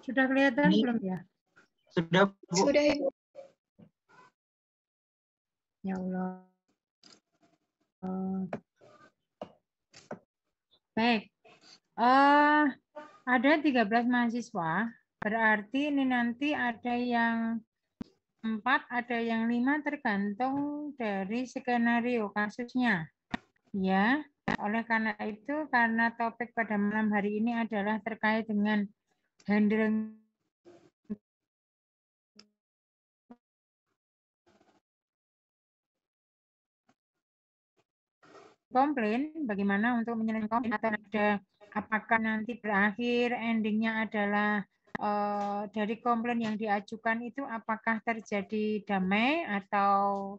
Sudah kelihatan Ini belum ya? sudah, Bu. Sudah, Ibu. Ya Allah. Baik. Ada 13 mahasiswa, berarti ini nanti ada yang 4, ada yang 5 tergantung dari skenario kasusnya. Ya, oleh karena itu, karena topik pada malam hari ini adalah terkait dengan handling komplain, bagaimana untuk menyelesaikan komplain, atau ada apakah nanti berakhir endingnya adalah dari komplain yang diajukan itu apakah terjadi damai atau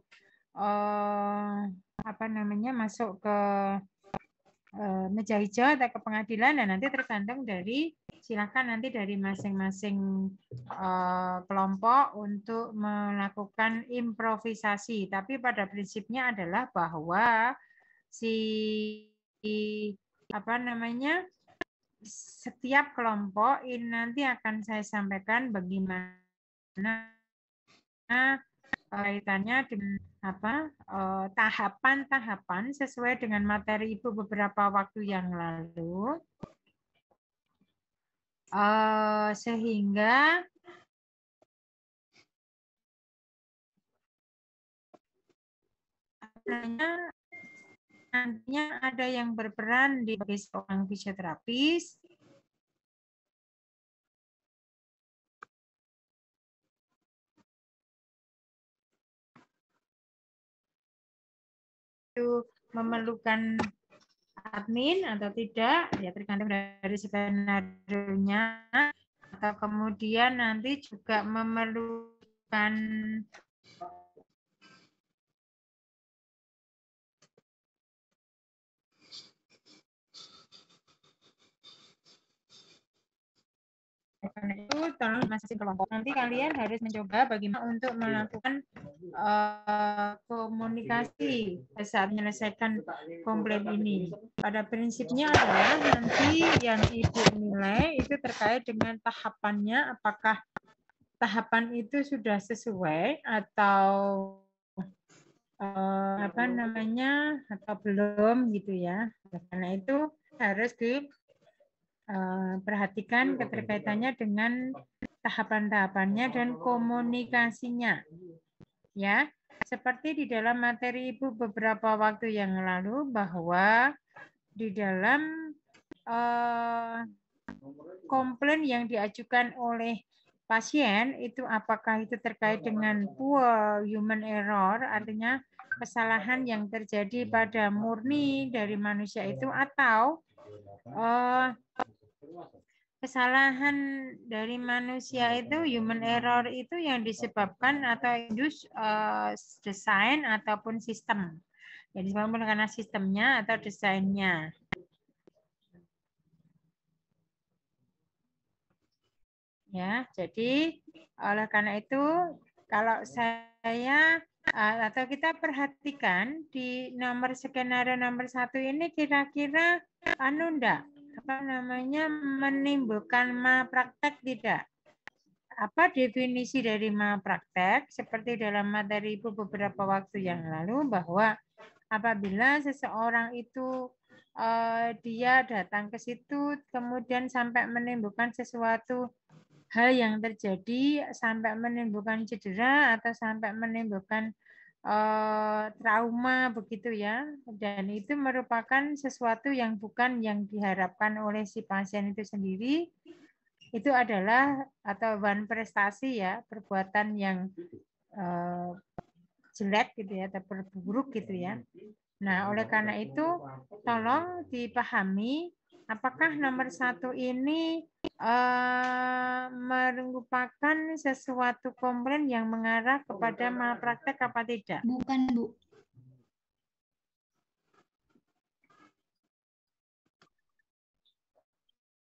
apa namanya masuk ke meja hijau atau ke pengadilan, dan nanti tergantung dari silakan nanti dari masing-masing kelompok untuk melakukan improvisasi. Tapi pada prinsipnya adalah bahwa si apa namanya setiap kelompok ini nanti akan saya sampaikan bagaimana kaitannya dengan tahapan-tahapan sesuai dengan materi Ibu beberapa waktu yang lalu, sehingga nantinya ada yang berperan di sebagai seorang fisioterapis, itu memerlukan admin atau tidak, ya tergantung dari skenario-nya, atau kemudian nanti juga memerlukan karena itu tolong masing kelompok nanti kalian harus mencoba bagaimana untuk melakukan komunikasi saat menyelesaikan komplain ini. Pada prinsipnya adalah nanti yang Ibu nilai itu terkait dengan tahapannya, apakah tahapan itu sudah sesuai atau apa namanya atau belum gitu ya. Karena itu harus perhatikan keterkaitannya dengan tahapan-tahapannya dan komunikasinya. Ya, seperti di dalam materi Ibu beberapa waktu yang lalu bahwa di dalam komplain yang diajukan oleh pasien itu apakah itu terkait dengan poor human error, artinya kesalahan yang terjadi pada murni dari manusia itu, atau kesalahan dari manusia itu human error itu yang disebabkan atau induce desain ataupun sistem. Jadi disebabkan karena sistemnya atau desainnya. Ya, jadi oleh karena itu kalau saya atau kita perhatikan di nomor skenario nomor 1 ini kira-kira enggak apa namanya menimbulkan malpraktek tidak? Apa definisi dari malpraktek? Seperti dalam materi Ibu beberapa waktu yang lalu bahwa apabila seseorang itu dia datang ke situ kemudian sampai menimbulkan sesuatu hal yang terjadi sampai menimbulkan cedera atau sampai menimbulkan trauma begitu ya, dan itu merupakan sesuatu yang bukan yang diharapkan oleh si pasien itu sendiri, itu adalah atau prestasi ya, perbuatan yang jelek gitu ya atau buruk gitu ya. Nah, oleh karena itu tolong dipahami apakah nomor 1 ini merupakan sesuatu komplain yang mengarah kepada malpraktek apa tidak? Bukan, Bu.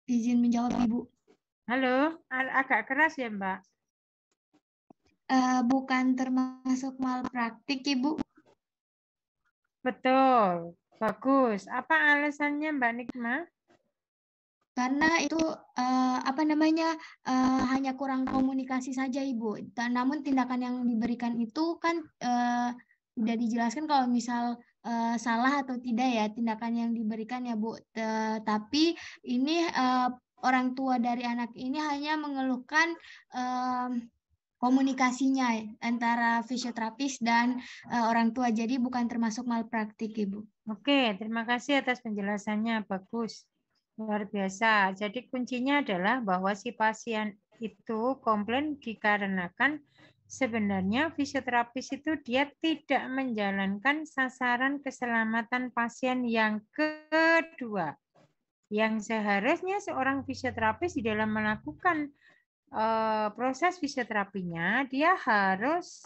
Izin menjawab, Ibu. Halo, agak keras ya, Mbak? Bukan termasuk malpraktik, Ibu. Betul, bagus. Apa alasannya Mbak Nikma? Karena itu hanya kurang komunikasi saja Ibu. Namun tindakan yang diberikan itu kan tidak dijelaskan kalau misal salah atau tidak ya tindakan yang diberikan ya Bu. Tapi ini orang tua dari anak ini hanya mengeluhkan komunikasinya antara fisioterapis dan orang tua. Jadi bukan termasuk malpraktik Ibu. Oke, terima kasih atas penjelasannya. Bagus. Luar biasa. Jadi kuncinya adalah bahwa si pasien itu komplain dikarenakan sebenarnya fisioterapis itu dia tidak menjalankan sasaran keselamatan pasien yang kedua. Yang seharusnya seorang fisioterapis di dalam melakukan proses fisioterapinya, dia harus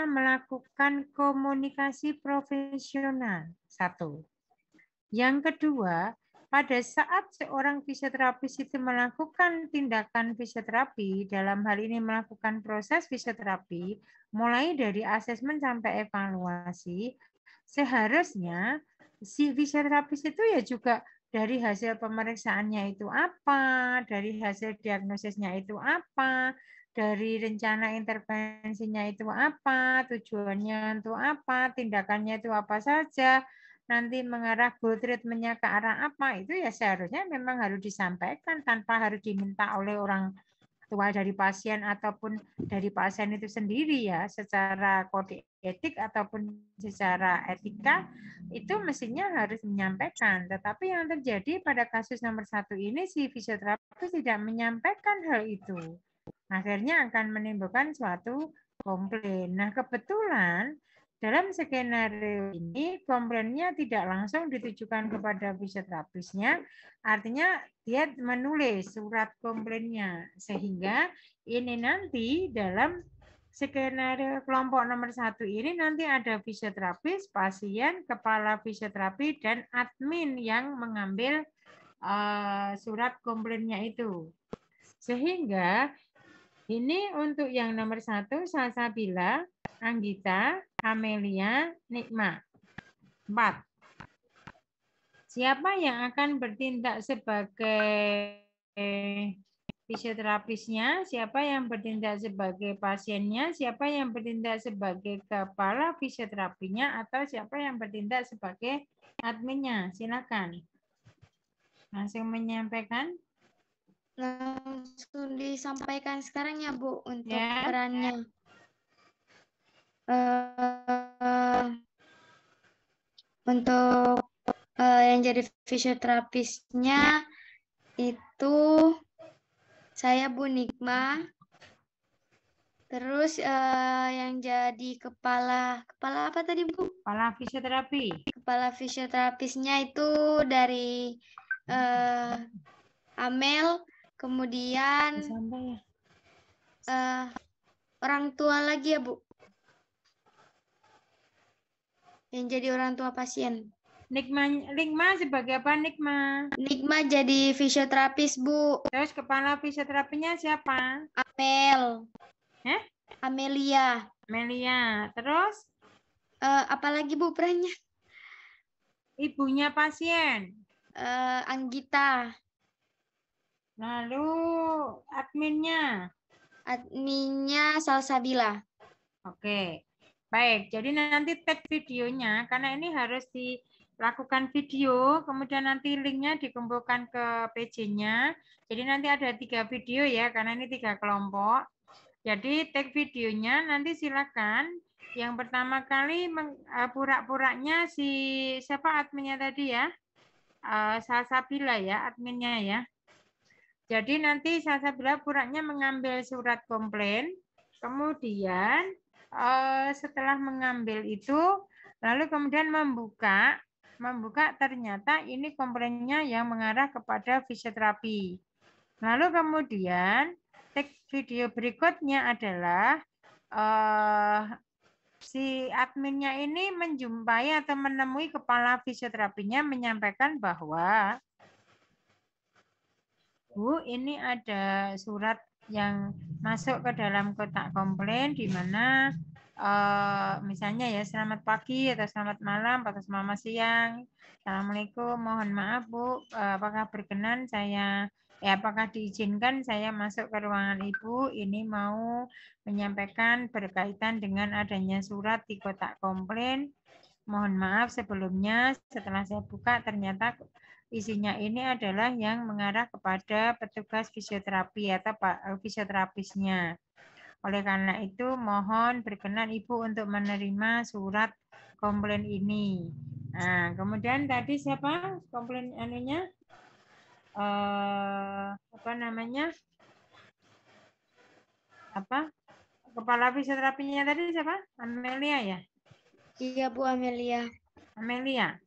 melakukan komunikasi profesional. Satu. Yang kedua, pada saat seorang fisioterapis itu melakukan tindakan fisioterapi, dalam hal ini melakukan proses fisioterapi, mulai dari asesmen sampai evaluasi, seharusnya si fisioterapis itu ya juga dari hasil pemeriksaannya itu apa, dari hasil diagnosisnya itu apa, dari rencana intervensinya itu apa, tujuannya itu apa, tindakannya itu apa saja, nanti mengarah goal treatment-nya ke arah apa, itu ya seharusnya memang harus disampaikan tanpa harus diminta oleh orang tua dari pasien ataupun dari pasien itu sendiri ya, secara kode etik ataupun secara etika, itu mestinya harus menyampaikan. Tetapi yang terjadi pada kasus nomor 1 ini, si fisioterapis tidak menyampaikan hal itu. Akhirnya akan menimbulkan suatu komplain. Nah, kebetulan dalam skenario ini, komplainnya tidak langsung ditujukan kepada fisioterapisnya, artinya dia menulis surat komplainnya, sehingga ini nanti dalam skenario kelompok nomor 1 ini nanti ada fisioterapis, pasien, kepala fisioterapi, dan admin yang mengambil surat komplainnya itu. Sehingga ini untuk yang nomor 1, Salsabila, Anggita, Amelia, Nikma. 4. Siapa yang akan bertindak sebagai fisioterapisnya, siapa yang bertindak sebagai pasiennya, siapa yang bertindak sebagai kepala fisioterapinya, atau siapa yang bertindak sebagai adminnya. Silakan. Langsung menyampaikan. Langsung disampaikan sekarang ya Bu untuk Ya. perannya. Untuk yang jadi fisioterapisnya itu saya Bu Nikma. Terus yang jadi kepala apa tadi Bu? Kepala fisioterapi. Kepala fisioterapisnya itu dari Amel, kemudian orang tua lagi ya Bu. Yang jadi orang tua pasien. Nikma sebagai apa Nikma? Nikma jadi fisioterapis Bu. Terus kepala fisioterapinya siapa? Amel. Amelia. Amelia. Terus? Apalagi Bu perannya? Ibunya pasien. Anggita. Lalu adminnya? Adminnya Salsabila. Oke. Baik, jadi nanti tag videonya, karena ini harus dilakukan video, kemudian nanti linknya dikumpulkan ke PJ-nya. Jadi nanti ada 3 video ya, karena ini 3 kelompok. Jadi tag videonya nanti silakan. Yang pertama kali pura-puranya siapa adminnya tadi ya? Salsabila ya, adminnya ya. Jadi nanti Salsabila puranya mengambil surat komplain, kemudian setelah mengambil itu, lalu kemudian membuka ternyata ini komplainnya yang mengarah kepada fisioterapi. Lalu kemudian tag video berikutnya adalah si adminnya ini menjumpai atau menemui kepala fisioterapinya menyampaikan bahwa Bu, ini ada surat yang masuk ke dalam kotak komplain di mana misalnya ya selamat pagi atau selamat malam atau selamat siang. Assalamualaikum, mohon maaf Bu, apakah berkenan saya apakah diizinkan saya masuk ke ruangan Ibu? Ini mau menyampaikan berkaitan dengan adanya surat di kotak komplain. Mohon maaf sebelumnya, setelah saya buka ternyata isinya ini adalah yang mengarah kepada petugas fisioterapi atau fisioterapisnya. Oleh karena itu, mohon berkenan Ibu untuk menerima surat komplain ini. Nah, kemudian tadi siapa komplain anunya? Apa namanya? Apa? Kepala fisioterapinya tadi siapa? Amelia ya? Iya Bu Amelia. Amelia.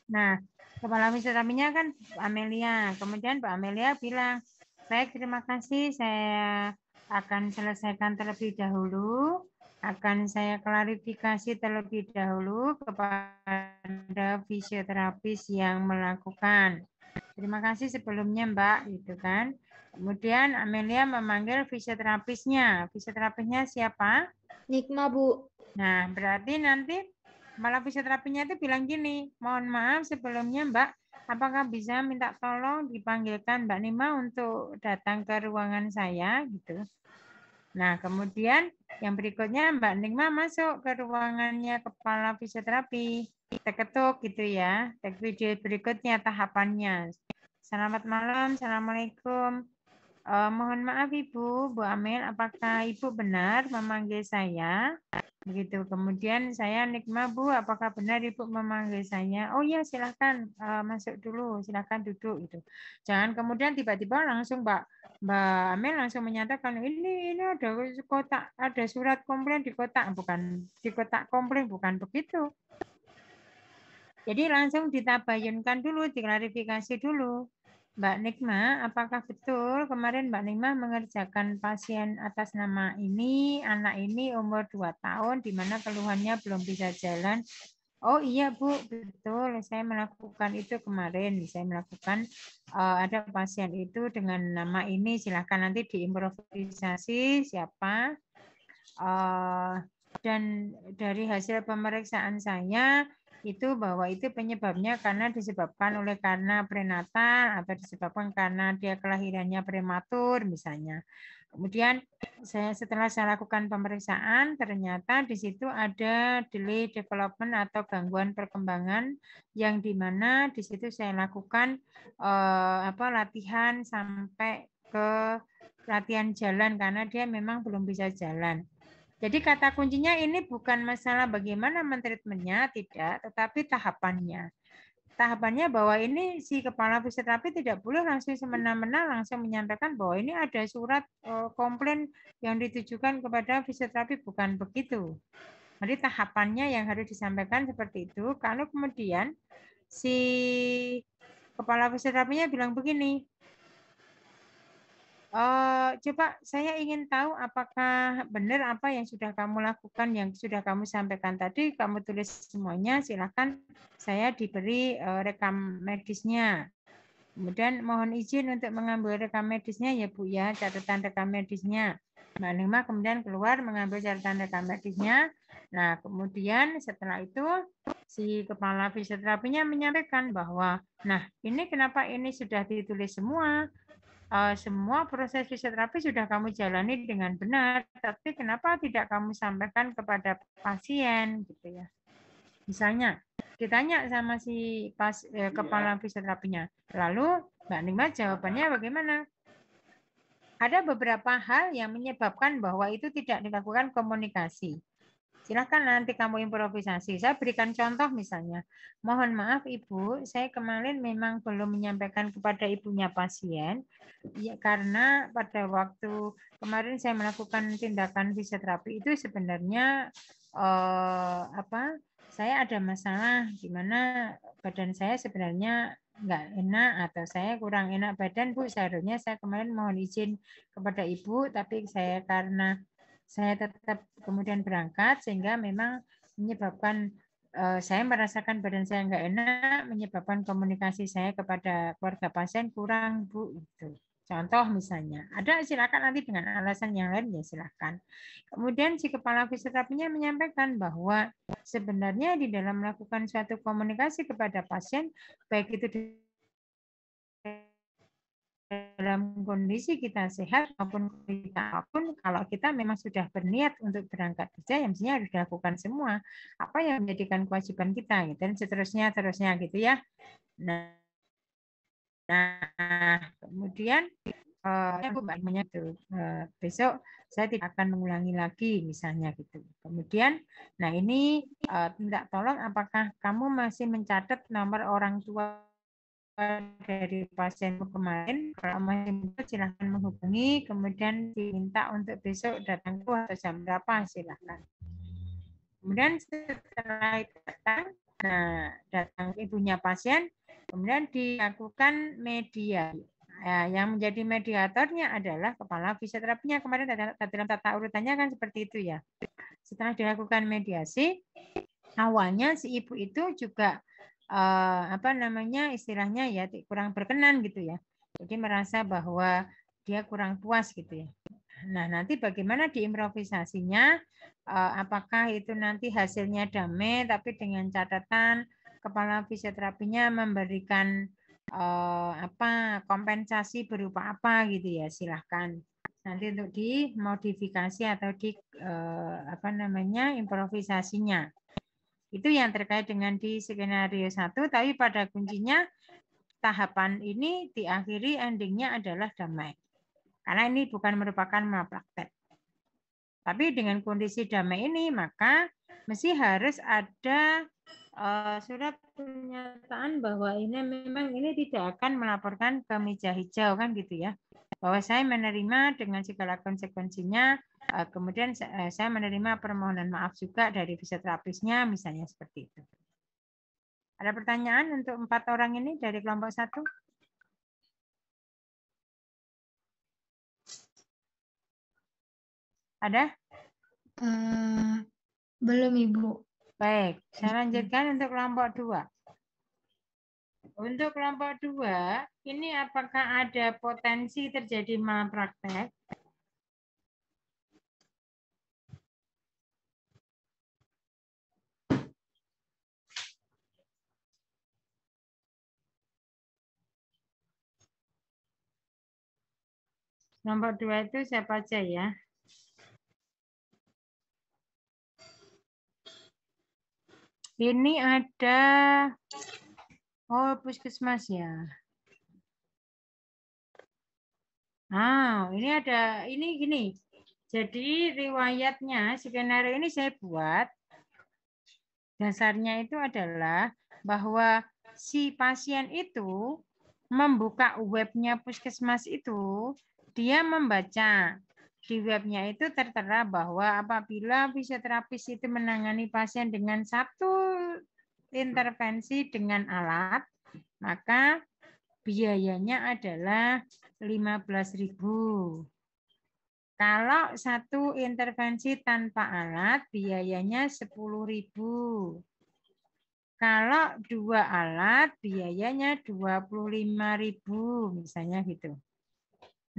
Nah, kepala fisioterapinya kan Amelia. Kemudian Pak Amelia bilang, baik terima kasih, saya akan selesaikan terlebih dahulu. Akan saya klarifikasi terlebih dahulu kepada fisioterapis yang melakukan. Terima kasih sebelumnya Mbak, gitu kan. Kemudian Amelia memanggil fisioterapisnya. Fisioterapisnya siapa? Nikma Bu. Nah, berarti nanti malah fisioterapinya itu bilang gini, mohon maaf sebelumnya Mbak, apakah bisa minta tolong dipanggilkan Mbak Nima untuk datang ke ruangan saya gitu. Nah, kemudian yang berikutnya Mbak Nima masuk ke ruangannya kepala fisioterapi. Kita ketuk gitu ya. Video berikutnya tahapannya. Selamat malam, Assalamualaikum. Mohon maaf Ibu, Bu Amel, apakah Ibu benar memanggil saya? Begitu. Kemudian saya Nikma Bu, apakah benar Ibu memanggil saya? Oh iya silahkan masuk dulu, silahkan duduk itu. Jangan kemudian tiba-tiba langsung Mbak Amel langsung menyatakan ini ada kotak, ada surat komplain di kotak, bukan di kotak komplain, bukan begitu. Jadi langsung ditabayunkan dulu, diklarifikasi dulu. Mbak Nikma, apakah betul kemarin Mbak Nikma mengerjakan pasien atas nama ini, anak ini umur 2 tahun, di mana keluhannya belum bisa jalan? Oh iya Bu, betul. Saya melakukan itu kemarin. Saya melakukan ada pasien itu dengan nama ini. Silahkan nanti diimprovisasi siapa. Dan dari hasil pemeriksaan saya, itu bahwa itu penyebabnya karena disebabkan oleh karena prenatal atau disebabkan karena dia kelahirannya prematur misalnya. Kemudian setelah saya lakukan pemeriksaan ternyata di situ ada delay development atau gangguan perkembangan yang dimana di situ saya lakukan latihan sampai ke latihan jalan karena dia memang belum bisa jalan. Jadi kata kuncinya ini bukan masalah bagaimana mentreatmentnya, tidak, tetapi tahapannya. Tahapannya bahwa ini si kepala fisioterapi tidak boleh langsung semena-mena langsung menyampaikan bahwa ini ada surat komplain yang ditujukan kepada fisioterapi, bukan begitu. Jadi tahapannya yang harus disampaikan seperti itu. Kalau kemudian si kepala fisioterapinya bilang begini, coba saya ingin tahu apakah benar apa yang sudah kamu lakukan, yang sudah kamu sampaikan tadi, kamu tulis semuanya, silakan saya diberi rekam medisnya. Kemudian mohon izin untuk mengambil rekam medisnya ya Bu ya, catatan rekam medisnya. Mbak Nima kemudian keluar mengambil catatan rekam medisnya. Nah kemudian setelah itu si kepala fisioterapinya menyampaikan bahwa, nah ini kenapa ini sudah ditulis semua, semua proses fisioterapi sudah kamu jalani dengan benar, tapi kenapa tidak kamu sampaikan kepada pasien gitu ya. Misalnya ditanya sama si kepala fisioterapinya, lalu Mbak Nima jawabannya bagaimana? Ada beberapa hal yang menyebabkan bahwa itu tidak dilakukan komunikasi. Silahkan nanti kamu improvisasi. Saya berikan contoh misalnya. Mohon maaf Ibu, saya kemarin memang belum menyampaikan kepada ibunya pasien, ya, karena pada waktu kemarin saya melakukan tindakan fisioterapi itu sebenarnya saya ada masalah di mana badan saya sebenarnya nggak enak atau saya kurang enak badan Bu, seharusnya saya kemarin mohon izin kepada Ibu, tapi saya karena saya tetap kemudian berangkat sehingga memang menyebabkan saya merasakan badan saya nggak enak, menyebabkan komunikasi saya kepada keluarga pasien kurang, Bu. Itu. Contoh misalnya, ada silakan nanti dengan alasan yang lain ya silakan. Kemudian si kepala fisioterapinya menyampaikan bahwa sebenarnya di dalam melakukan suatu komunikasi kepada pasien, baik itu dalam kondisi kita sehat maupun kita apapun, kalau kita memang sudah berniat untuk berangkat kerja, yang mestinya harus dilakukan semua. Apa yang menjadikan kewajiban kita, gitu, dan seterusnya, gitu ya. Nah, kemudian besok saya tidak akan mengulangi lagi, misalnya gitu. Kemudian, nah ini minta tolong, apakah kamu masih mencatat nomor orang tua dari pasien kemarin? Kalau masih muncul silahkan menghubungi, kemudian diminta untuk besok datang atau jam berapa silahkan. Kemudian setelah itu datang ibunya pasien, kemudian dilakukan media. Yang menjadi mediatornya adalah kepala fisioterapinya. Kemarin dalam tata urutannya kan seperti itu ya. Setelah dilakukan mediasi, awalnya si ibu itu juga istilahnya ya kurang berkenan gitu ya. Jadi merasa bahwa dia kurang puas gitu ya. Nah, nanti bagaimana diimprovisasinya? Apakah itu nanti hasilnya damai, tapi dengan catatan kepala fisioterapinya memberikan kompensasi berupa apa gitu ya, silahkan. Nanti untuk dimodifikasi atau improvisasinya. Itu yang terkait dengan di skenario 1, tapi pada kuncinya tahapan ini diakhiri endingnya adalah damai. Karena ini bukan merupakan malpraktek. Tapi dengan kondisi damai ini, maka mesti harus ada surat pernyataan bahwa ini memang ini tidak akan melaporkan ke meja hijau kan gitu ya. Bahwa saya menerima dengan segala konsekuensinya, kemudian saya menerima permohonan maaf juga dari fisioterapisnya, misalnya seperti itu. Ada pertanyaan untuk 4 orang ini dari kelompok 1? Ada? Belum, Ibu. Baik, saya lanjutkan untuk kelompok 2. Untuk kelompok 2, ini apakah ada potensi terjadi malpraktek? Nomor 2 itu siapa aja ya? Ini ada, puskesmas ya. Ini ada, ini gini. Jadi riwayatnya, skenario ini saya buat. Dasarnya itu adalah bahwa si pasien itu membuka webnya puskesmas itu, dia membaca. Di webnya itu tertera bahwa apabila fisioterapis itu menangani pasien dengan satu intervensi dengan alat, maka biayanya adalah 15.000. Kalau satu intervensi tanpa alat, biayanya 10.000. Kalau 2 alat, biayanya 25.000, misalnya gitu.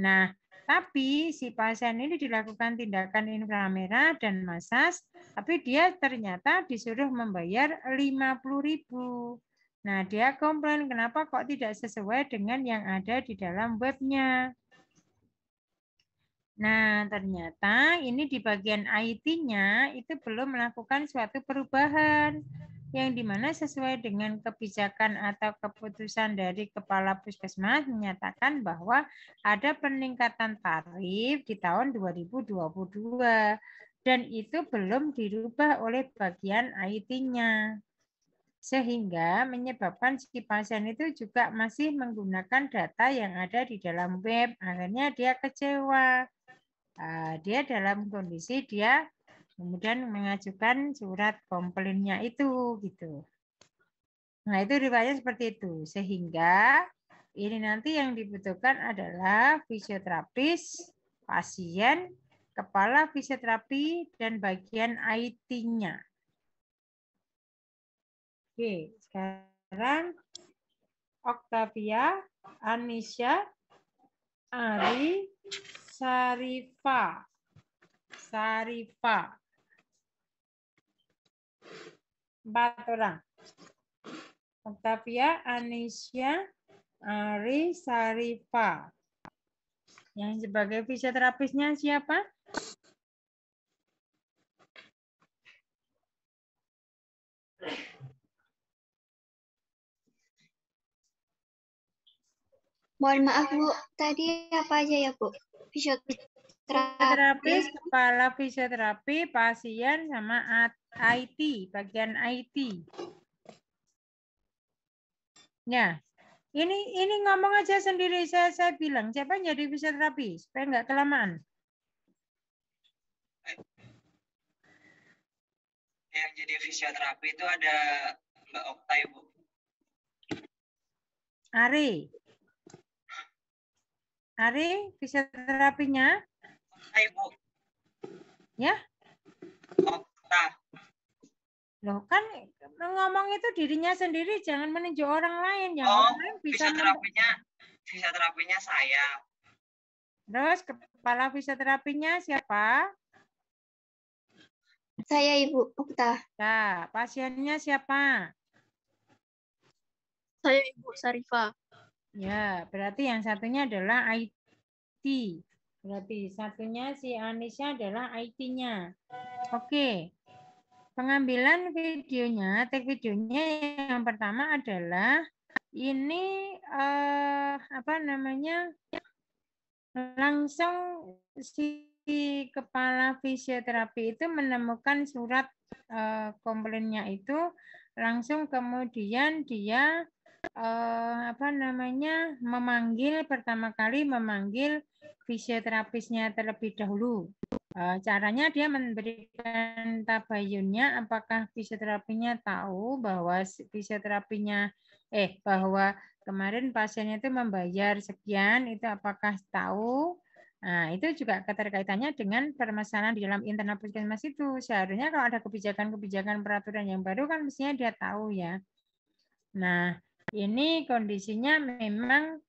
Nah, tapi si pasien ini dilakukan tindakan inframerah dan masas, tapi dia ternyata disuruh membayar 50.000. Nah, dia komplain kenapa kok tidak sesuai dengan yang ada di dalam webnya. Nah, ternyata ini di bagian IT-nya itu belum melakukan suatu perubahan yang dimana sesuai dengan kebijakan atau keputusan dari Kepala Puskesmas menyatakan bahwa ada peningkatan tarif di tahun 2022 dan itu belum dirubah oleh bagian IT-nya. Sehingga menyebabkan si pasien itu juga masih menggunakan data yang ada di dalam web. Akhirnya dia kecewa. Dia dalam kondisi dia kemudian mengajukan surat komplainnya itu gitu. Nah, itu riwayatnya seperti itu. Sehingga ini nanti yang dibutuhkan adalah fisioterapis, pasien, kepala fisioterapi dan bagian IT-nya. Oke, sekarang Octavia, Anisha, Ari, Sarifa. 4 orang. Octavia, Anisha, Ari, Sarifa. Yang sebagai fisioterapisnya siapa? Mohon maaf Bu, tadi apa aja ya Bu? Fisioterapis, kepala fisioterapi, pasien, sama IT, bagian IT. Ya, ini ngomong aja sendiri, saya bilang siapa yang jadi fisioterapi supaya nggak kelamaan. Yang jadi fisioterapi itu ada Mbak Okta, Bu. Ari, fisioterapinya? Okta, Bu. Ya? Okta. Loh kan ngomong itu dirinya sendiri, jangan menunjuk orang lain. Yang Oh, orang lain bisa fisioterapinya saya. Terus kepala fisioterapinya siapa? Saya Ibu Okta. Nah, pasiennya siapa? Saya Ibu Sarifah. Ya, berarti yang satunya adalah IT. Berarti satunya si Anisha adalah IT-nya. Oke. Pengambilan videonya, tag videonya yang pertama adalah ini langsung si kepala fisioterapi itu menemukan surat komplainnya itu, langsung kemudian dia pertama kali memanggil fisioterapisnya terlebih dahulu. Caranya dia memberikan tabayunnya, apakah fisioterapinya tahu bahwa bahwa kemarin pasiennya itu membayar sekian, itu apakah tahu? Nah, itu juga keterkaitannya dengan permasalahan di dalam internal puskesmas itu. Seharusnya kalau ada kebijakan-kebijakan peraturan yang baru kan mestinya dia tahu ya. Nah, ini kondisinya memang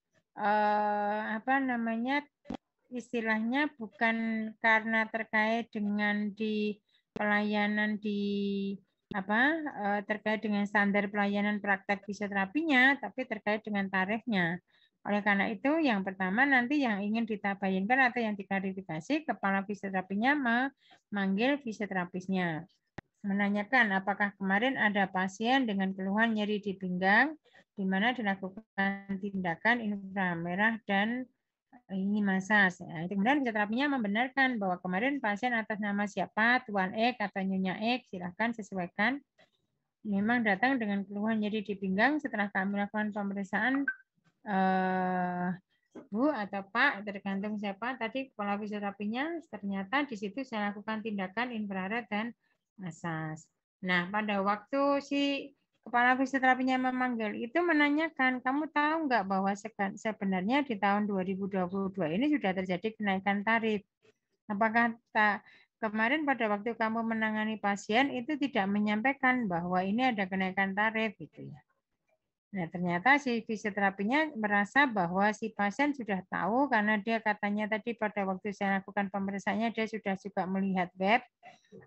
istilahnya bukan karena terkait dengan di pelayanan terkait dengan standar pelayanan praktek fisioterapinya, tapi terkait dengan tarifnya. Oleh karena itu, yang pertama nanti yang ingin ditabayunkan atau yang diklarifikasi, kepala fisioterapinya memanggil fisioterapisnya. Menanyakan apakah kemarin ada pasien dengan keluhan nyeri di pinggang, di mana dilakukan tindakan inframerah dan ini masas. Nah, kemudian fisioterapinya membenarkan bahwa kemarin pasien atas nama siapa, Tuan X atau Nyonya X, silahkan sesuaikan. Memang datang dengan keluhan nyeri di pinggang setelah kami melakukan pemeriksaan Bu atau Pak, tergantung siapa tadi kepala fisioterapinya, ternyata di situ saya lakukan tindakan infrared dan masas. Nah, pada waktu si kepala fisioterapinya memanggil itu menanyakan, kamu tahu nggak bahwa sebenarnya di tahun 2022 ini sudah terjadi kenaikan tarif. Apakah kemarin pada waktu kamu menangani pasien itu tidak menyampaikan bahwa ini ada kenaikan tarif gitu ya. Nah, ternyata si fisioterapinya merasa bahwa si pasien sudah tahu karena dia katanya tadi pada waktu saya lakukan pemeriksaannya dia sudah juga melihat web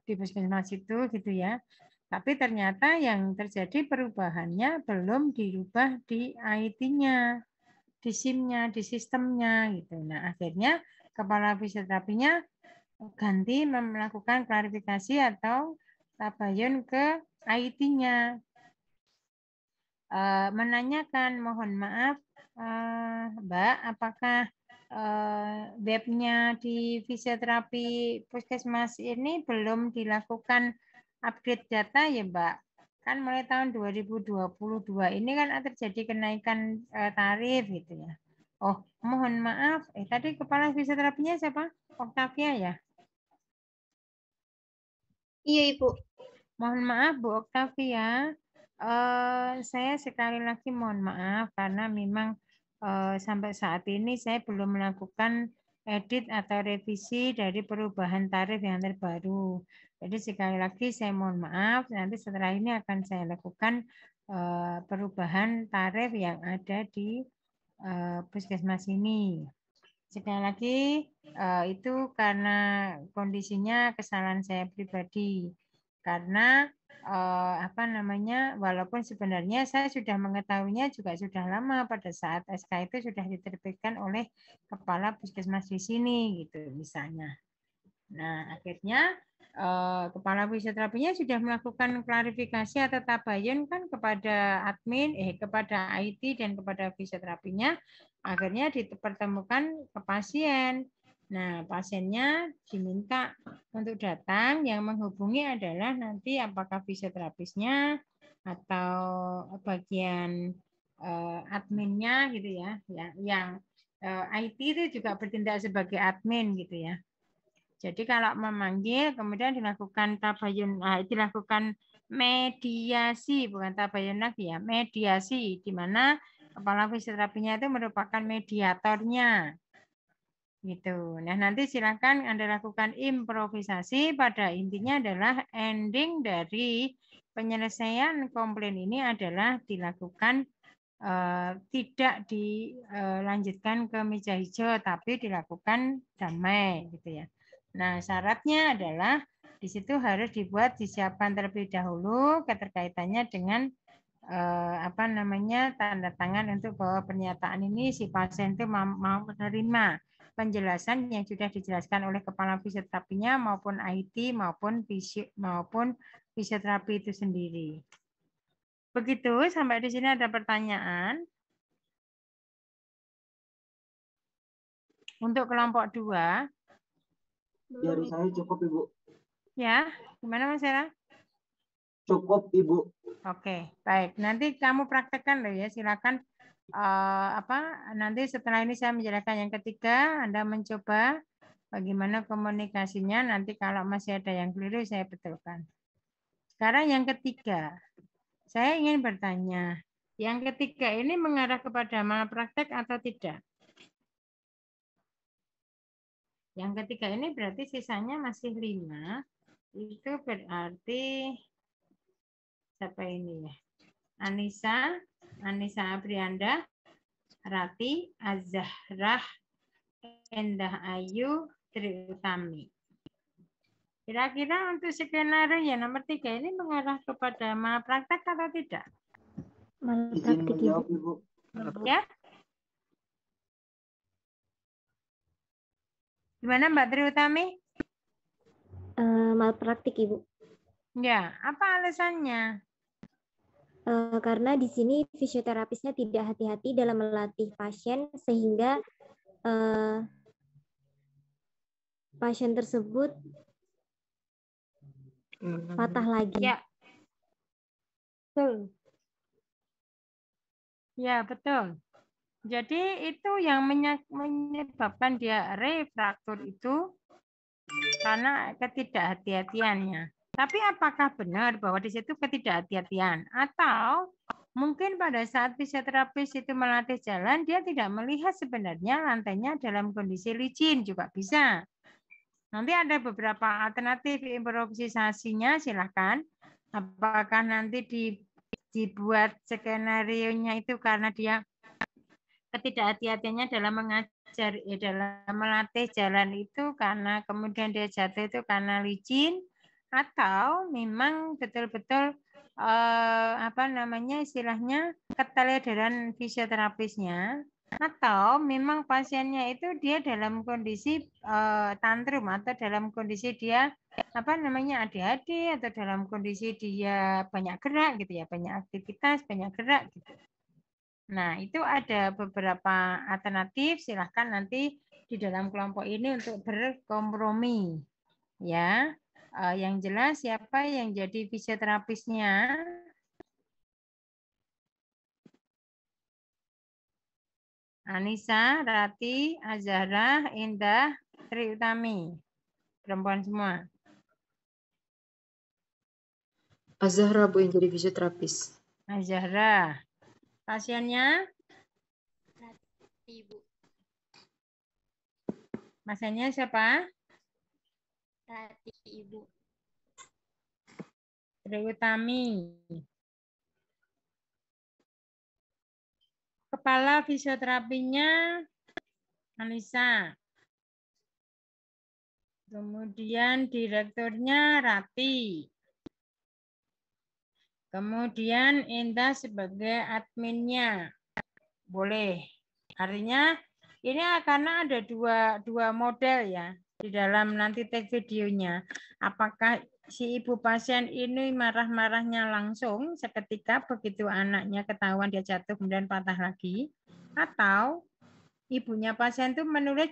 di puskesmas itu gitu ya. Tapi ternyata yang terjadi perubahannya belum dirubah di IT-nya, di SIM-nya, di sistemnya gitu. Nah, akhirnya kepala fisioterapinya ganti melakukan klarifikasi atau tabayun ke IT-nya. Menanyakan, mohon maaf Mbak, apakah webnya di fisioterapi puskesmas ini belum dilakukan update data ya Mbak? Kan mulai tahun 2022 ini kan terjadi kenaikan tarif gitu ya. Oh, mohon maaf, tadi kepala fisioterapinya siapa? Octavia ya? Iya Ibu. Mohon maaf Bu Octavia. Saya sekali lagi mohon maaf karena memang sampai saat ini saya belum melakukan edit atau revisi dari perubahan tarif yang terbaru. Jadi sekali lagi saya mohon maaf, nanti setelah ini akan saya lakukan perubahan tarif yang ada di puskesmas ini. Sekali lagi itu karena kondisinya kesalahan saya pribadi. Karena walaupun sebenarnya saya sudah mengetahuinya juga sudah lama pada saat SK itu sudah diterbitkan oleh kepala puskesmas di sini gitu misalnya. Nah, akhirnya kepala fisioterapinya sudah melakukan klarifikasi atau tabayun kan kepada admin, kepada IT dan kepada fisioterapinya, akhirnya dipertemukan ke pasien. Nah, pasiennya diminta untuk datang, yang menghubungi adalah nanti apakah fisioterapisnya atau bagian adminnya gitu ya, yang IT itu juga bertindak sebagai admin gitu ya. Jadi kalau memanggil kemudian dilakukan tabayun, dilakukan mediasi, bukan tabayun lagi ya, mediasi di mana kepala fisioterapinya itu merupakan mediatornya. Gitu. Nah, nanti silakan Anda lakukan improvisasi, pada intinya adalah ending dari penyelesaian komplain ini adalah dilakukan tidak dilanjutkan ke meja hijau tapi dilakukan damai gitu ya. Nah, syaratnya adalah di situ harus disiapkan terlebih dahulu keterkaitannya dengan tanda tangan untuk bahwa pernyataan ini si pasien itu mau menerima penjelasan yang sudah dijelaskan oleh kepala fisioterapinya maupun IT maupun fisioterapi itu sendiri. Begitu, sampai di sini ada pertanyaan. Untuk kelompok 2. Dari saya cukup, Ibu. Ya, gimana Mas Hera? Cukup, Ibu. Oke, baik. Nanti kamu praktekkan loh ya, silakan. Nanti setelah ini saya menjelaskan yang ketiga, Anda mencoba bagaimana komunikasinya. Nanti kalau masih ada yang keliru, saya betulkan. Sekarang yang ketiga, saya ingin bertanya, yang ketiga ini mengarah kepada malpraktek atau tidak? Yang ketiga ini berarti sisanya masih 5. Itu berarti siapa ini ya? Anissa Abrianda, Rati, Azzahrah, Endah Ayu, Tri Utami. Kira-kira untuk skenario yang nomor 3 ini mengarah kepada malpraktek atau tidak? Izin menjawab, Ibu. Ya? Gimana Mbak Tri Utami? Malpraktik, Ibu. Ya, apa alasannya? Karena di sini fisioterapisnya tidak hati-hati dalam melatih pasien sehingga pasien tersebut patah lagi. Ya. Betul. Ya, betul. Jadi itu yang menyebabkan dia refraktur itu karena ketidakhati-hatiannya. Tapi apakah benar bahwa di situ ketidakhati-hatian? Atau mungkin pada saat fisioterapis itu melatih jalan, dia tidak melihat sebenarnya lantainya dalam kondisi licin, juga bisa. Nanti ada beberapa alternatif improvisasinya, silakan. Apakah nanti dibuat skenario-nya itu karena dia ketidakhati-hatiannya dalam mengajar, dalam melatih jalan itu karena kemudian dia jatuh itu karena licin, atau memang betul-betul istilahnya keteledoran fisioterapisnya, atau memang pasiennya itu dia dalam kondisi tantrum atau dalam kondisi dia ADHD atau dalam kondisi dia banyak gerak gitu ya, banyak aktivitas, banyak gerak gitu. Nah, itu ada beberapa alternatif, silahkan nanti di dalam kelompok ini untuk berkompromi. Ya, yang jelas siapa yang jadi fisioterapisnya? Anissa, Rati, Azahra, Indah, Tri Utami. Perempuan semua. Azahra, Bu, yang jadi fisioterapis. Azahra. Pasiennya? Ibu. Pasiennya siapa? Tati, Ibu. Tri Utami. Kepala fisioterapinya Anissa. Kemudian direkturnya Rati. Kemudian Indah sebagai adminnya. Boleh. Artinya ini karena ada dua model ya di dalam nanti tag videonya. Apakah si ibu pasien ini marah-marahnya langsung seketika begitu anaknya ketahuan dia jatuh kemudian patah lagi, atau ibunya pasien itu menulis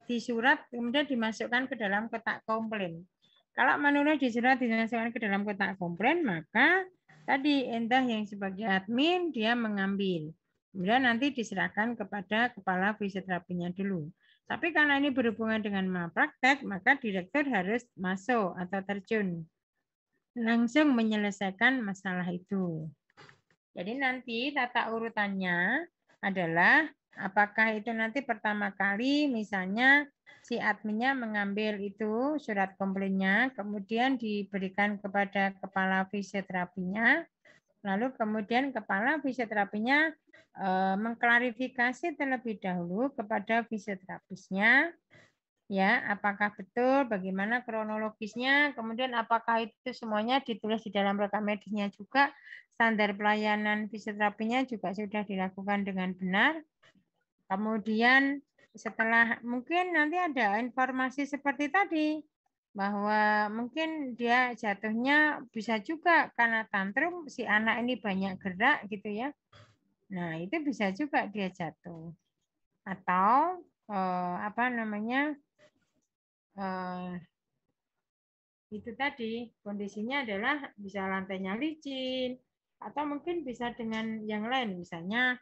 di surat kemudian dimasukkan ke dalam kotak komplain. Kalau menulis di surat dimasukkan ke dalam kotak komplain, maka tadi Indah yang sebagai admin dia mengambil. Kemudian nanti diserahkan kepada kepala fisioterapinya dulu. Tapi karena ini berhubungan dengan malpraktek, maka direktur harus masuk atau terjun. Langsung menyelesaikan masalah itu. Jadi nanti tata urutannya adalah apakah itu nanti pertama kali misalnya si adminnya mengambil itu surat komplainnya, kemudian diberikan kepada kepala fisioterapinya, lalu kemudian kepala fisioterapinya mengklarifikasi terlebih dahulu kepada fisioterapisnya, ya apakah betul, bagaimana kronologisnya, kemudian apakah itu semuanya ditulis di dalam rekam medisnya juga, standar pelayanan fisioterapinya juga sudah dilakukan dengan benar. Kemudian setelah mungkin nanti ada informasi seperti tadi, bahwa mungkin dia jatuhnya bisa juga karena tantrum, si anak ini banyak gerak gitu ya. Nah itu bisa juga dia jatuh. Atau itu tadi kondisinya adalah bisa lantainya licin atau mungkin bisa dengan yang lain, misalnya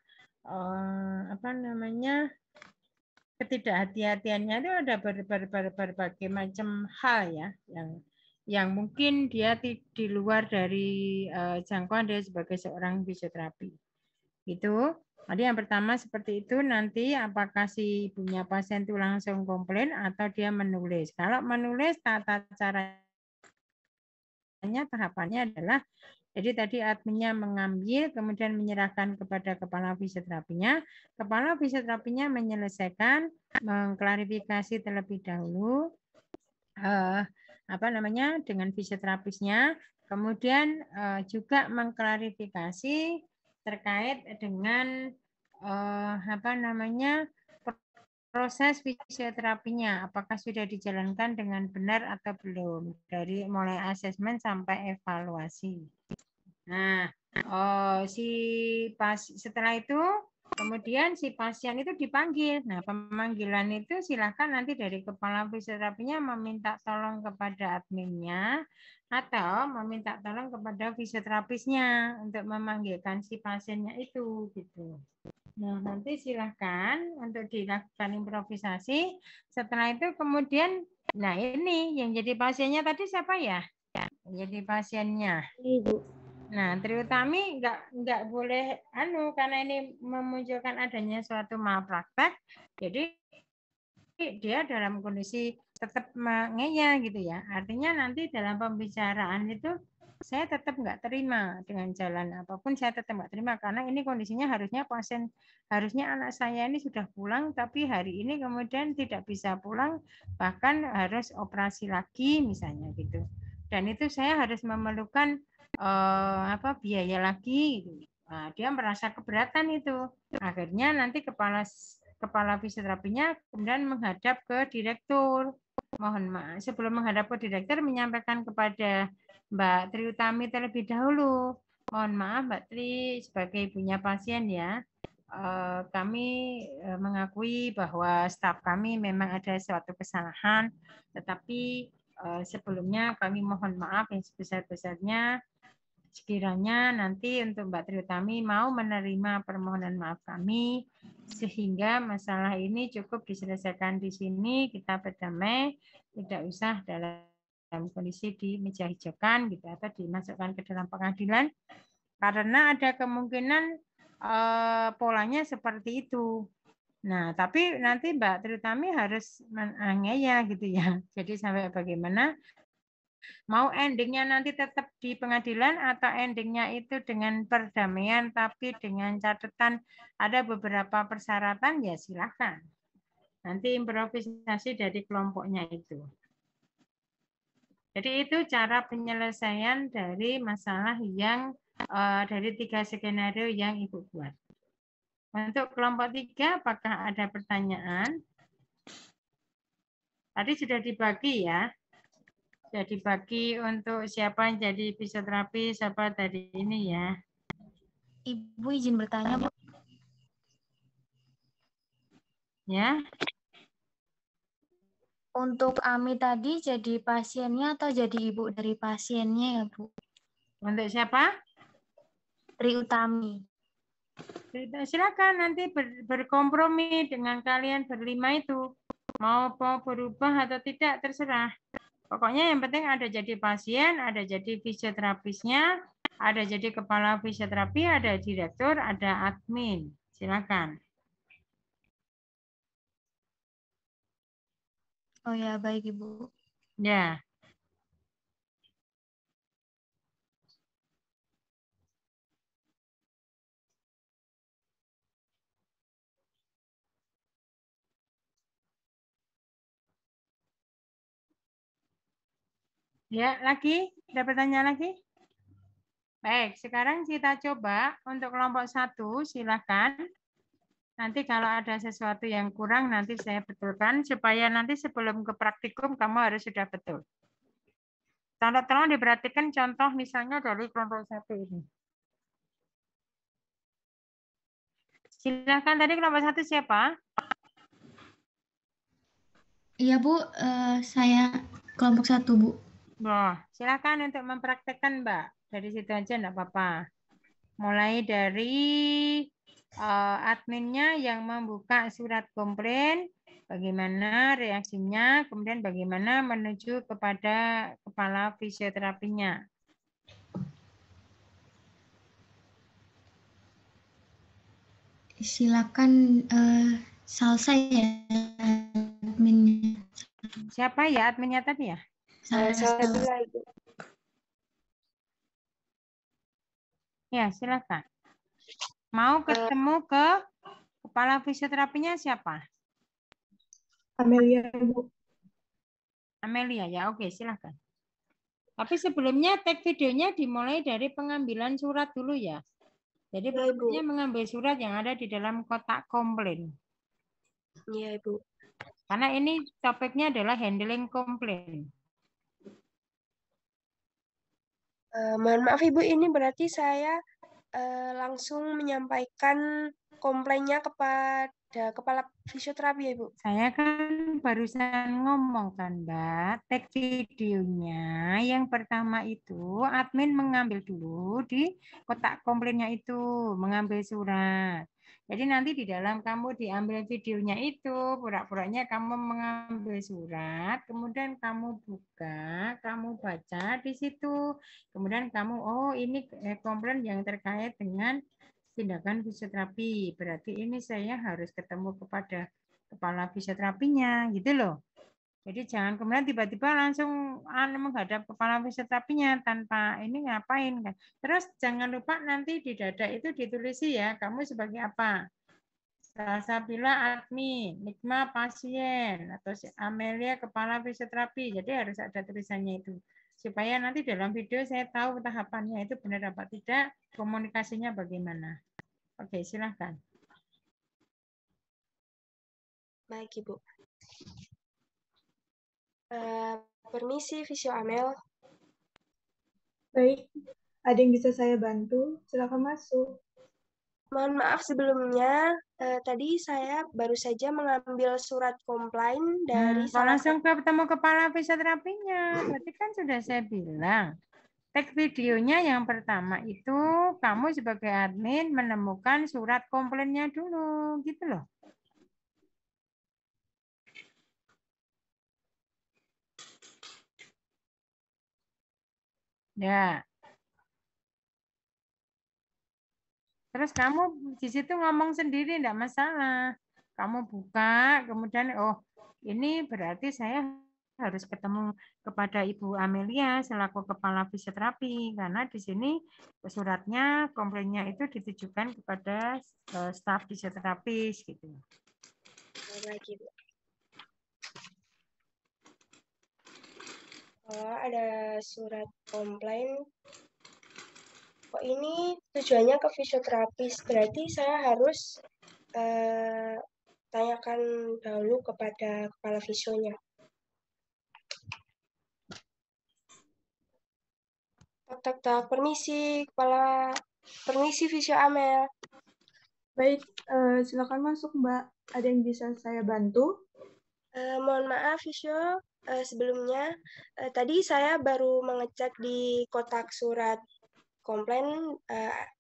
ketidakhati-hatiannya itu ada berbagai macam hal ya yang mungkin dia di luar dari jangkauan dia sebagai seorang fisioterapi. Itu. Jadi yang pertama seperti itu, nanti apakah si ibunya pasien itu langsung komplain atau dia menulis. Kalau menulis tata caranya tahapannya adalah jadi tadi adminnya mengambil, kemudian menyerahkan kepada kepala fisioterapinya. Kepala fisioterapinya menyelesaikan, mengklarifikasi terlebih dahulu dengan fisioterapisnya, kemudian juga mengklarifikasi terkait dengan proses fisioterapinya, apakah sudah dijalankan dengan benar atau belum, dari mulai asesmen sampai evaluasi. Nah, setelah itu kemudian si pasien itu dipanggil. Nah, pemanggilan itu silakan nanti dari kepala fisioterapinya meminta tolong kepada adminnya atau meminta tolong kepada fisioterapisnya untuk memanggilkan si pasiennya itu gitu. Nah, nanti silahkan untuk dilakukan improvisasi. Setelah itu kemudian, nah ini yang jadi pasiennya tadi siapa ya? Yang jadi pasiennya. Ibu. Nah, Tri Utami nggak boleh karena ini memunculkan adanya suatu malpraktek, jadi dia dalam kondisi tetap mengeyel gitu ya. Artinya nanti dalam pembicaraan itu saya tetap nggak terima dengan jalan apapun, saya tetap nggak terima karena ini kondisinya harusnya anak saya ini sudah pulang tapi hari ini kemudian tidak bisa pulang, bahkan harus operasi lagi misalnya gitu. Dan itu saya harus memerlukan biaya lagi gitu. Nah, dia merasa keberatan itu. Akhirnya nanti kepala fisioterapinya kemudian menghadap ke direktur. Mohon maaf, sebelum menghadap ke direktur menyampaikan kepada Mbak Tri Utami terlebih dahulu. Mohon maaf Mbak Tri, sebagai ibunya pasien ya, kami mengakui bahwa staf kami memang ada suatu kesalahan, tetapi sebelumnya kami mohon maaf yang sebesar-besarnya. Sekiranya nanti untuk Mbak Tri Utami mau menerima permohonan maaf kami, sehingga masalah ini cukup diselesaikan di sini, kita berdamai, tidak usah dalam kondisi di meja hijaukan gitu atau dimasukkan ke dalam pengadilan, karena ada kemungkinan polanya seperti itu. Nah, tapi nanti Mbak Tritami harus menganiaya gitu ya. Jadi sampai bagaimana mau endingnya nanti tetap di pengadilan atau endingnya itu dengan perdamaian tapi dengan catatan ada beberapa persyaratan ya silakan. Nanti improvisasi dari kelompoknya itu. Jadi itu cara penyelesaian dari masalah yang dari 3 skenario yang Ibu buat. Untuk kelompok 3, apakah ada pertanyaan? Tadi sudah dibagi ya. Sudah dibagi untuk siapa yang jadi fisioterapi, siapa tadi ini ya. Ibu izin bertanya, Bu. Ya, Untuk Ami tadi jadi pasiennya atau jadi ibu dari pasiennya ya, Bu? untuk siapa? Tri Utami. Silakan nanti berkompromi dengan kalian berlima itu. Mau berubah atau tidak terserah. Pokoknya yang penting ada jadi pasien, ada jadi fisioterapisnya, ada jadi kepala fisioterapi, ada direktur, ada admin. Silakan. Oh ya, baik Ibu. Ya. Ya, lagi? Ada pertanyaan lagi? Baik, sekarang kita coba untuk kelompok 1, silakan. Nanti kalau ada sesuatu yang kurang, nanti saya betulkan, supaya nanti sebelum ke praktikum, kamu harus sudah betul. Tolong diperhatikan contoh misalnya dari kelompok 1 ini. Silakan, tadi kelompok 1 siapa? Iya Bu, saya kelompok 1 Bu. Nah, silakan untuk mempraktekkan Mbak. Dari situ aja enggak apa-apa. Mulai dari adminnya yang membuka surat komplain, bagaimana reaksinya, kemudian bagaimana menuju kepada kepala fisioterapinya. Silakan Salsa ya adminnya. Siapa ya adminnya tadi ya? Salsa. Ya, silakan. Mau ketemu ke kepala fisioterapinya siapa? Amelia, Bu. Amelia ya, oke silakan. Tapi sebelumnya tag videonya dimulai dari pengambilan surat dulu ya. Jadi perlunya mengambil surat yang ada di dalam kotak komplain. Iya, Ibu. Karena ini topiknya adalah handling komplain. Mohon maaf Ibu, ini berarti saya langsung menyampaikan komplainnya kepada kepala fisioterapi ya Ibu? Saya kan barusan ngomong kan Mbak, tag videonya yang pertama itu admin mengambil dulu di kotak komplainnya itu, mengambil surat. Jadi nanti di dalam kamu diambil videonya itu, pura-puranya kamu mengambil surat, kemudian kamu buka, kamu baca di situ. Kemudian kamu, oh ini komplain yang terkait dengan tindakan fisioterapi. Berarti ini saya harus ketemu kepada kepala fisioterapinya, gitu loh. Jadi jangan kemudian tiba-tiba langsung menghadap kepala fisioterapinya tanpa ini ngapain kan. Terus jangan lupa nanti di dada itu ditulisi ya, kamu sebagai apa? Salsabila admin, Nikma pasien, atau Amelia kepala fisioterapi. Jadi harus ada tulisannya itu. Supaya nanti dalam video saya tahu tahapannya itu benar apa tidak, komunikasinya bagaimana. Oke, silahkan. Baik Ibu. Permisi Visio Amel. Baik, ada yang bisa saya bantu? Silakan masuk. Mohon maaf sebelumnya, tadi saya baru saja mengambil surat komplain dari Kalau langsung ketemu kepala fisioterapinya, berarti kan sudah saya bilang. Tag videonya yang pertama itu kamu sebagai admin menemukan surat komplainnya dulu, gitu loh. Ya. Terus kamu di situ ngomong sendiri, enggak masalah. kamu buka, kemudian oh ini berarti saya harus ketemu kepada Ibu Amelia selaku kepala fisioterapi karena di sini suratnya komplainnya itu ditujukan kepada staf fisioterapis gitu. Lagi, Bu. Oh, ada surat komplain. Oh, ini tujuannya ke fisioterapis. Berarti saya harus tanyakan dahulu kepada kepala fisionya. Tak, permisi, permisi Fisio Amel. Baik, silakan masuk Mbak. Ada yang bisa saya bantu? Mohon maaf Fisio, sebelumnya tadi saya baru mengecek di kotak surat komplain,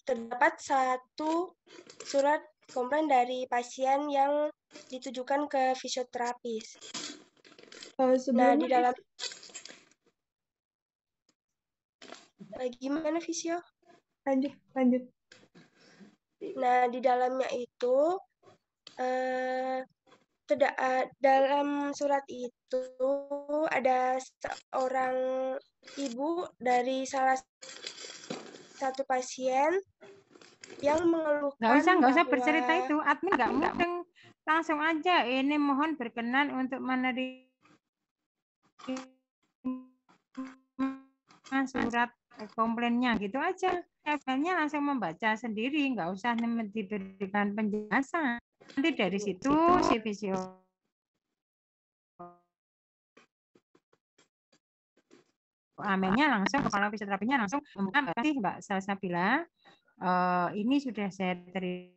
terdapat satu surat komplain dari pasien yang ditujukan ke fisioterapis. Nah, Sebelumnya di dalam gimana Fisio? lanjut. Nah, di dalamnya itu dalam surat itu ada seorang ibu dari salah satu pasien yang mengeluhkan Nggak usah bahwa bercerita itu, admin nggak mudeng, langsung aja ini mohon berkenan untuk menerima surat komplainnya gitu aja. F-nya langsung membaca sendiri, nggak usah diberikan penjelasan. Nanti dari situ si fisio Amelnya langsung, kepala fisioterapinya langsung membuka Mbak Salsabila. Ini sudah saya terima.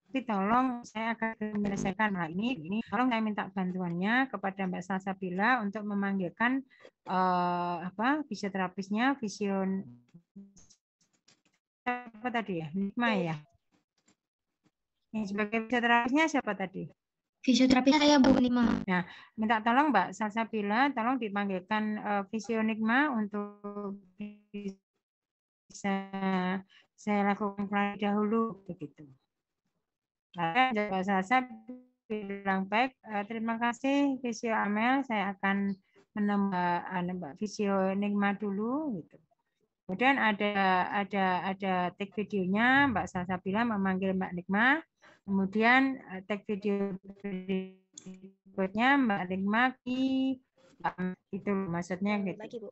Tapi tolong saya akan menyelesaikan hal ini. Tolong saya minta bantuannya kepada Mbak Salsabila untuk memanggilkan fisioterapisnya, siapa tadi ya? Nikma ya. Yang sebagai fisioterapisnya siapa tadi? Fisioterapi saya Bu Nikma. Nah, minta tolong Mbak Salsabila, tolong dipanggilkan Fisio Nikma untuk bisa saya lakukan terlebih dahulu begitu. Maka Mbak Salsa bilang baik, terima kasih Fisio Amel, saya akan menambah Mbak Fisio Nikma dulu gitu. Kemudian ada tag videonya, Mbak Salsa bilang memanggil Mbak Nikma. Kemudian tag video berikutnya Mbak Nikma itu maksudnya gitu.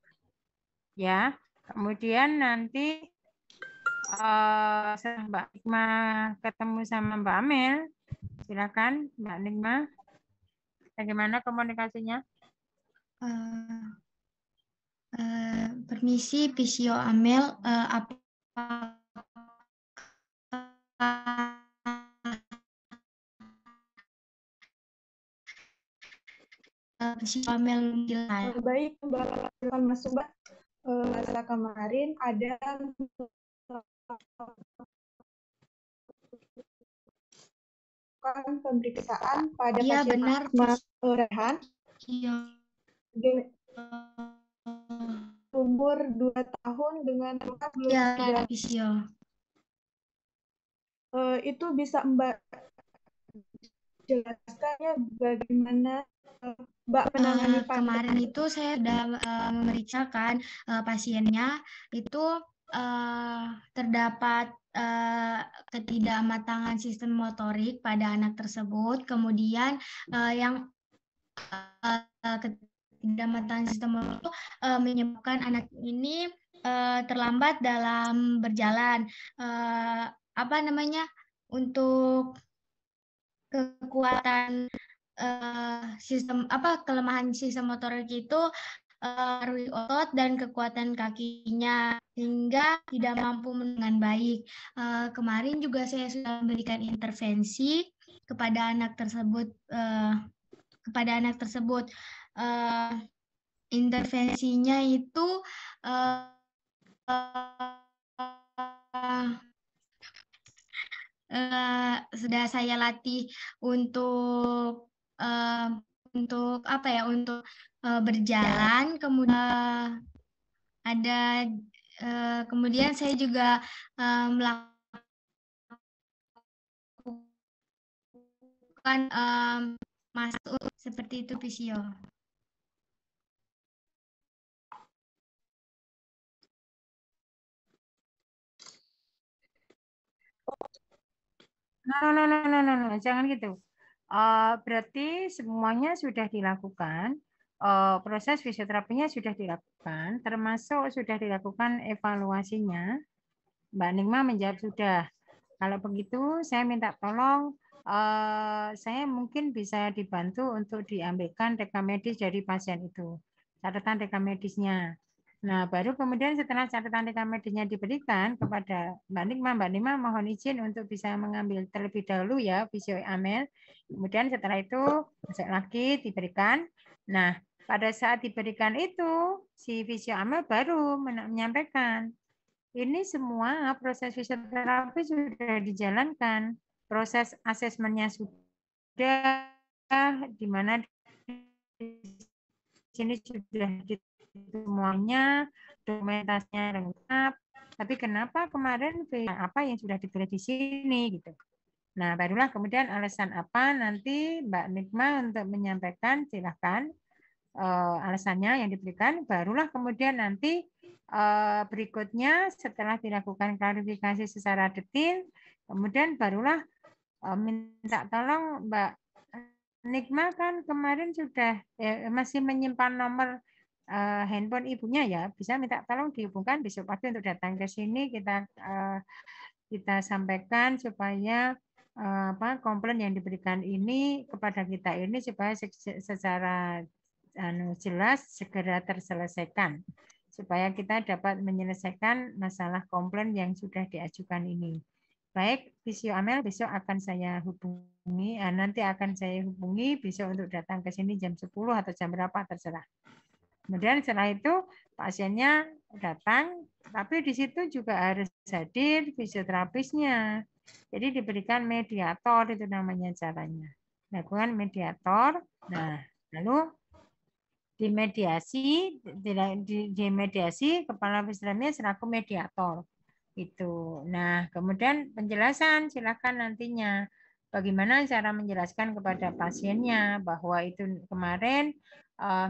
Ya, kemudian nanti setelah Mbak Nikma ketemu sama Mbak Amel, silakan Mbak Nikma. Bagaimana komunikasinya? Permisi Fisio Amel, Fisio Amel Baik, Mbak, silakan masuk Mbak. Setelah kemarin ada pemeriksaan pada Iya, pasien benar, Mas Rehan. Iya. Umur 2 tahun dengan luka belum Ya, Fisio. Itu bisa Mbak jelaskannya bagaimana Mbak menangani kemarin itu saya sudah memeriksakan pasiennya itu terdapat ketidakmatangan sistem motorik pada anak tersebut, kemudian yang ketidakmatangan sistem motorik itu menyebabkan anak ini terlambat dalam berjalan, untuk kekuatan kelemahan sistem motorik itu otot dan kekuatan kakinya sehingga tidak mampu dengan baik. Kemarin juga saya sudah memberikan intervensi kepada anak tersebut. Intervensinya itu sudah saya latih untuk berjalan, kemudian saya juga melakukan akan masuk seperti itu visio. No, jangan gitu. Berarti semuanya sudah dilakukan, proses fisioterapinya sudah dilakukan, termasuk sudah dilakukan evaluasinya. Mbak Nigma menjawab sudah. Kalau begitu, saya minta tolong, saya mungkin bisa dibantu untuk diambilkan rekam medis dari pasien itu, catatan rekam medisnya. Nah, baru kemudian setelah catatan rekam medisnya diberikan kepada Mbak Nigma mohon izin untuk bisa mengambil terlebih dahulu ya visio amel. Kemudian setelah itu besok lagi diberikan. Nah, pada saat diberikan itu si visio amel baru menyampaikan ini semua proses fisioterapi sudah dijalankan, proses asesmennya sudah, di mana di sini sudah semuanya, dokumentasinya lengkap. Tapi kenapa kemarin apa yang sudah ditulis di sini gitu. Nah, barulah kemudian alasan apa nanti Mbak Nigma untuk menyampaikan, silahkan alasannya yang diberikan, barulah kemudian nanti berikutnya setelah dilakukan klarifikasi secara detail, kemudian barulah minta tolong Mbak Nigma kan kemarin sudah masih menyimpan nomor handphone ibunya ya, bisa minta tolong dihubungkan besok pagi untuk datang ke sini kita sampaikan supaya komplain yang diberikan ini kepada kita ini supaya secara jelas segera terselesaikan supaya kita dapat menyelesaikan masalah komplain yang sudah diajukan ini. Baik, visio amel besok akan saya hubungi, nanti akan saya hubungi besok untuk datang ke sini jam 10 atau jam berapa terserah. Kemudian setelah itu pasiennya datang, tapi di situ juga harus hadir fisioterapisnya. Jadi diberikan mediator itu namanya caranya. Lakukan mediator. Nah, lalu dimediasi kepala fisioterapisnya selaku mediator. Itu. Nah, kemudian penjelasan silakan nantinya bagaimana cara menjelaskan kepada pasiennya bahwa itu kemarin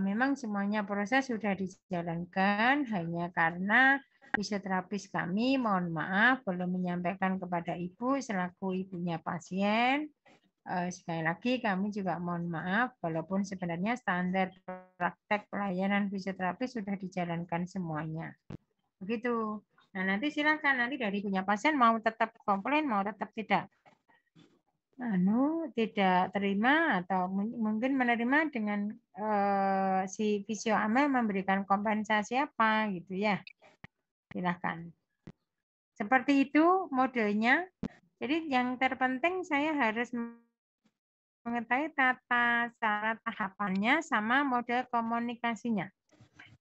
memang semuanya proses sudah dijalankan hanya karena fisioterapis kami mohon maaf belum menyampaikan kepada ibu selaku ibunya pasien. Sekali lagi kami juga mohon maaf walaupun sebenarnya standar praktek pelayanan fisioterapi sudah dijalankan semuanya. Begitu. Nah, nanti silakan nanti dari punya pasien mau tetap komplain, mau tetap tidak tidak terima atau mungkin menerima dengan si visio amel memberikan kompensasi apa gitu ya. Silakan. Seperti itu modelnya. Jadi yang terpenting saya harus mengetahui tata cara tahapannya sama model komunikasinya.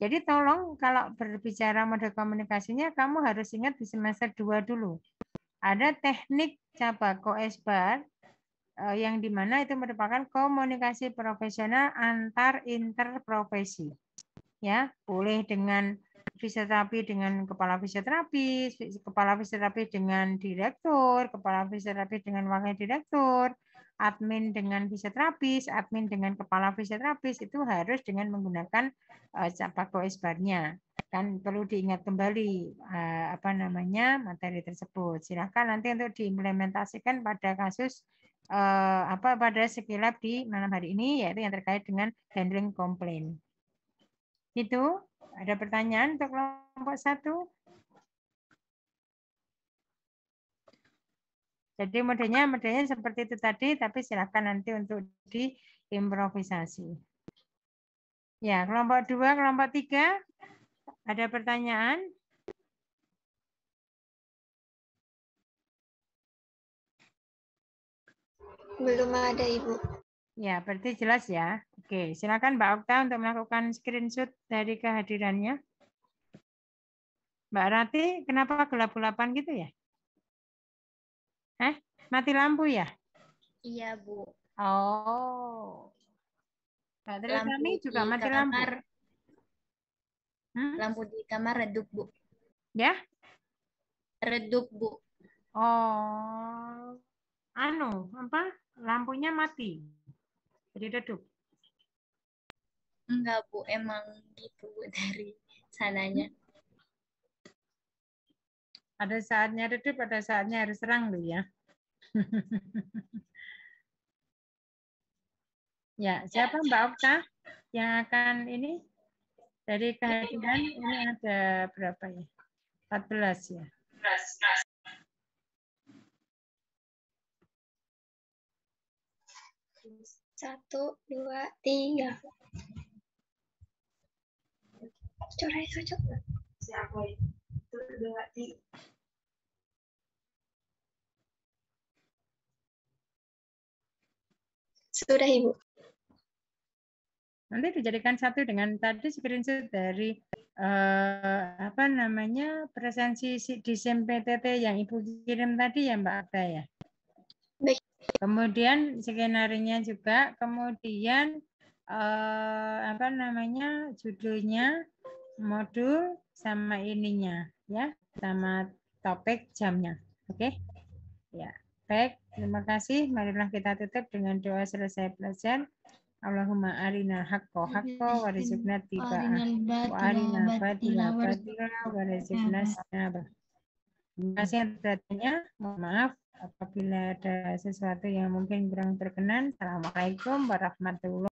Jadi tolong kalau berbicara model komunikasinya, kamu harus ingat di semester 2 dulu. Ada teknik Cabako Esbar yang dimana itu merupakan komunikasi profesional antar interprofesi. Ya, boleh dengan fisioterapi dengan kepala fisioterapi dengan direktur, kepala fisioterapi dengan wakil direktur, admin dengan fisioterapis, admin dengan kepala fisioterapis itu harus dengan menggunakan Cabako Esbarnya. Kan perlu diingat kembali materi tersebut. Silakan nanti untuk diimplementasikan pada kasus pada sekilap di malam hari ini yaitu yang terkait dengan handling komplain. Itu ada pertanyaan untuk kelompok 1? Jadi modelnya seperti itu tadi, tapi silakan nanti untuk diimprovisasi. Ya, kelompok 2, kelompok 3, ada pertanyaan? Belum ada, Ibu. Ya, berarti jelas ya. Oke, silakan Mbak Okta untuk melakukan screenshot dari kehadirannya. Mbak Rati, kenapa gelap-gelapan gitu ya? Mati lampu ya? Iya, Bu. Oh. Mbak Trisami juga mati lampu. Lampu di kamar redup, Bu. Ya? Redup, Bu. Oh. Apa? lampunya mati. Jadi redup. Enggak, Bu. Emang gitu, Bu, dari sananya. Ada saatnya redup, ada saatnya harus terang tuh ya. Ya, siapa Mbak Okta yang akan ini? Dari kehadiran ini ada berapa ya? 14 ya. 1, 2, 3. Coret cocok. Sudah, Ibu. Nanti dijadikan satu dengan tadi screenshot dari apa namanya presensi di SIM-PTT yang Ibu kirim tadi ya Mbak Okta ya. Baik. Kemudian skenario-nya juga, kemudian apa namanya judulnya, modul sama ininya ya, sama topik jamnya. Oke? Ya. Baik, terima kasih. Marilah kita tutup dengan doa selesai belajar. Allahumma arinal haqqo haqqo warzuqna tiba'ah wa arina batila batila warzuqna sinabah. Terima kasih atas perhatiannya. Mohon maaf apabila ada sesuatu yang mungkin kurang berkenan. Assalamualaikum warahmatullahi wabarakatuh.